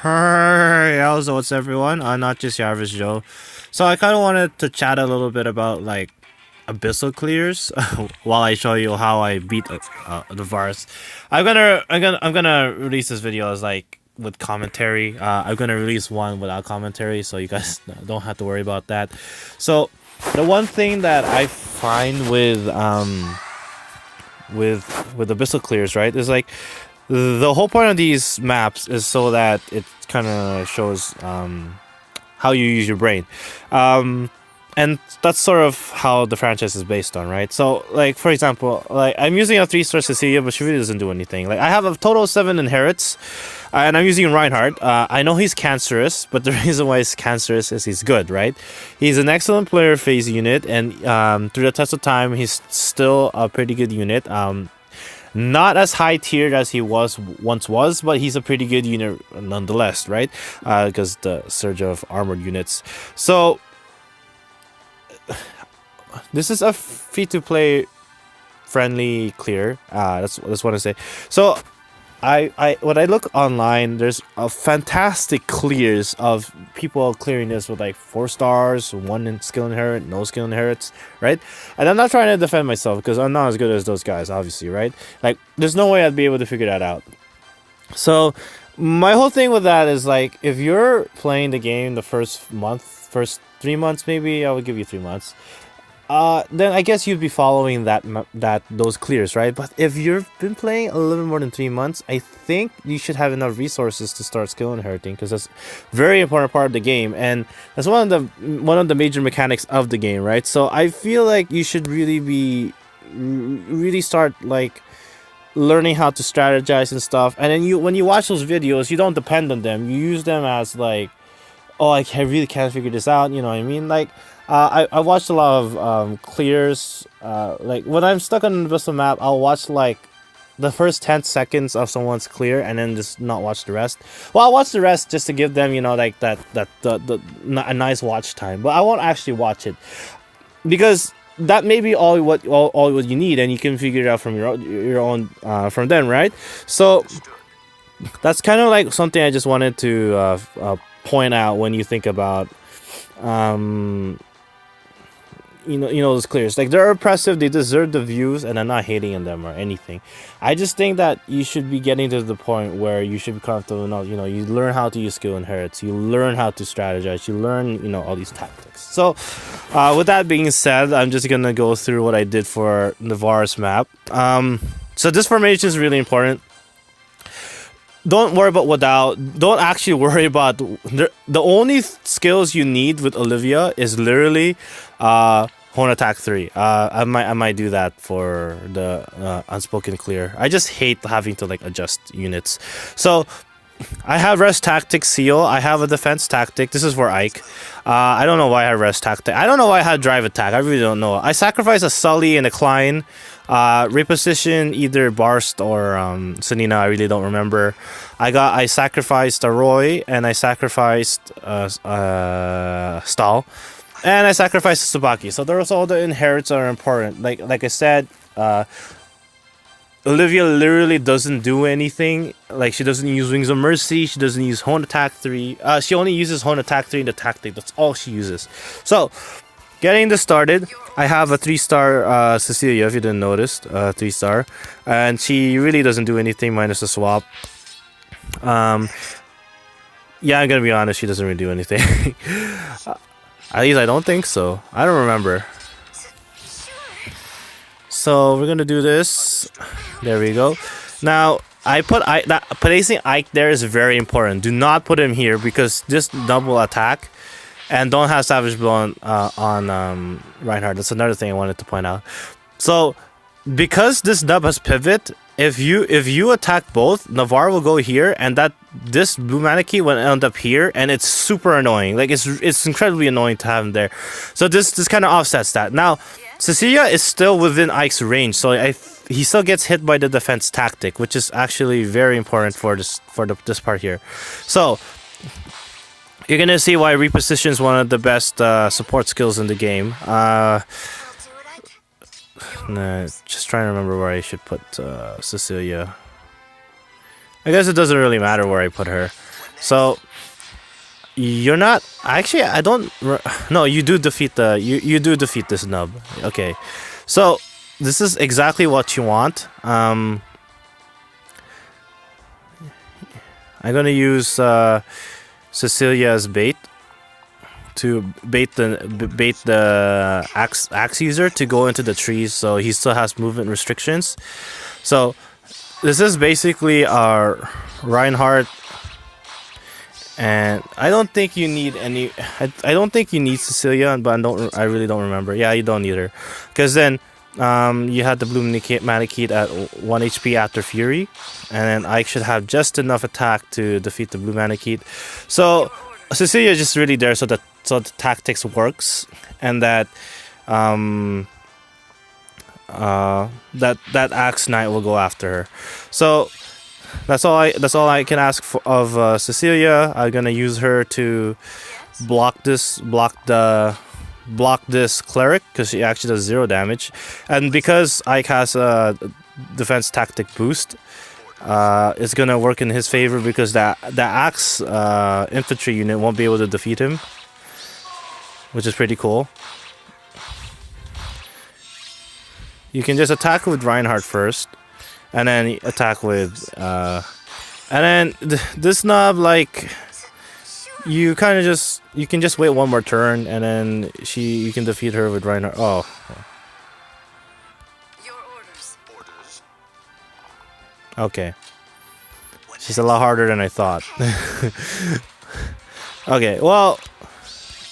Hey, how's what's everyone? Not just your average Joe. So I kind of wanted to chat a little bit about like Abyssal clears while I show you how I beat the Vars. I'm gonna release this video as like with commentary. I'm gonna release one without commentary, so you guys don't have to worry about that. So the one thing that I find with Abyssal clears, right, is like the whole point of these maps is so that it kind of shows how you use your brain. And that's sort of how the franchise is based on, right? So, like, for example, like, I'm using a 3-star Cecilia, but she really doesn't do anything. Like, I have a total of 7 inherits, and I'm using Reinhardt. I know he's cancerous, but the reason why he's cancerous is he's good, right? He's an excellent player phase unit, and through the test of time, he's still a pretty good unit. Not as high tiered as he once was, but he's a pretty good unit nonetheless, right? Because the surge of armored units. So this is a free-to-play friendly clear. That's what I say. So when I look online, there's a fantastic clears of people clearing this with like 4 stars, 1 skill inherit, no skill inherits, right? And I'm not trying to defend myself because I'm not as good as those guys, obviously, right? Like, there's no way I'd be able to figure that out. So my whole thing with that is like, if you're playing the game the first 3 months, maybe I would give you 3 months. Then I guess you'd be following those clears, right? But if you've been playing a little more than 3 months, I think you should have enough resources to start skill inheriting, because that's a very important part of the game, and that's one of the major mechanics of the game, right? So I feel like you should really start like learning how to strategize and stuff, and then when you watch those videos, you don't depend on them. You use them as like, oh, I really can't figure this out. You know what I mean? Like, I watched a lot of clears. Like, when I'm stuck on an Abyssal map, I'll watch like the first 10 seconds of someone's clear and then just not watch the rest. Well, I'll watch the rest just to give them, you know, like a nice watch time. But I won't actually watch it, because that may be all what you need, and you can figure it out from your own from them, right? So that's kind of like something I just wanted to point out when you think about you know those clears. Like, they're impressive, they deserve the views, and I'm not hating on them or anything. I just think that you should be getting to the point where you should be comfortable enough, you know, you learn how to use skill inherits, you learn how to strategize, you learn, you know, all these tactics. So with that being said, I'm just gonna go through what I did for Navarre's map. So this formation is really important. Don't worry about don't actually worry about the only skills you need with Olivia is literally Horn Attack 3. I might do that for the unspoken clear. I just hate having to like adjust units. So I have rest tactic seal. I have a defense tactic. This is for Ike. I don't know why I had rest tactic. I don't know why I had drive attack. I really don't know. I sacrificed a Sully and a Klein. Reposition either Barst or Sanina. I really don't remember. I sacrificed a Roy, and I sacrificed Stahl, and I sacrificed Tsubaki. So there's all the inherits are important. Like I said, Olivia literally doesn't do anything. Like, she doesn't use Wings of Mercy. She doesn't use Horn Attack 3. She only uses Horn Attack 3 in the tactic. That's all she uses. So, getting this started, I have a 3-star Cecilia, if you didn't notice. 3-star. And she really doesn't do anything minus the swap. Yeah, I'm gonna be honest, she doesn't really do anything. At least I don't think so. I don't remember. So we're gonna do this. There we go. Now I put placing Ike there is very important. Do not put him here, because this double attack, and don't have Savage Blow on Reinhardt. That's another thing I wanted to point out. So because this dub has pivot, if you attack both, Navarre will go here, and this blue mana key will end up here, and it's super annoying. Like, it's incredibly annoying to have him there. So this kind of offsets that. Now, Cecilia is still within Ike's range, so he still gets hit by the defense tactic, which is actually very important for this part here. So you're gonna see why reposition is one of the best support skills in the game. Just trying to remember where I should put Cecilia. I guess it doesn't really matter where I put her. So you're not actually. I don't. No, you do defeat the. You do defeat this nub. Okay, so this is exactly what you want. I'm gonna use Cecilia as bait to bait the axe user to go into the trees, so he still has movement restrictions. So this is basically our Reinhardt, and I don't think you need any. I don't think you need Cecilia, but I really don't remember. Yeah, you don't need her, because then you had the blue Manakite at 1 HP after Fury, and then I should have just enough attack to defeat the blue Manakite. So Cecilia is just really there so that the tactics works, and that that Axe Knight will go after her. So that's all I can ask for of Cecilia. I'm gonna use her to block this cleric, because she actually does 0 damage, and because Ike has a defense tactic boost, it's gonna work in his favor, because the axe infantry unit won't be able to defeat him, which is pretty cool. You can just attack with Reinhardt first, and then attack with and then this knob, like, you kind of you can just wait one more turn, and then you can defeat her with Reinhardt. Oh. Your orders. Okay. She's a lot harder than I thought. Okay, well,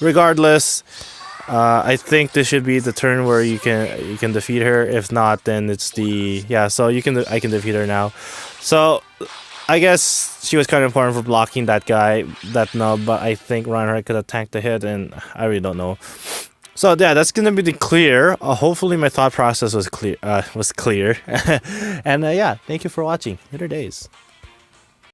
regardless, I think this should be the turn where you can defeat her. If not, then it's the So I can defeat her now. So I guess she was kind of important for blocking that nub, but I think Reinhardt could have tanked the hit, and I really don't know. So yeah, that's gonna be the clear. Hopefully my thought process was clear. And yeah, thank you for watching. Later days.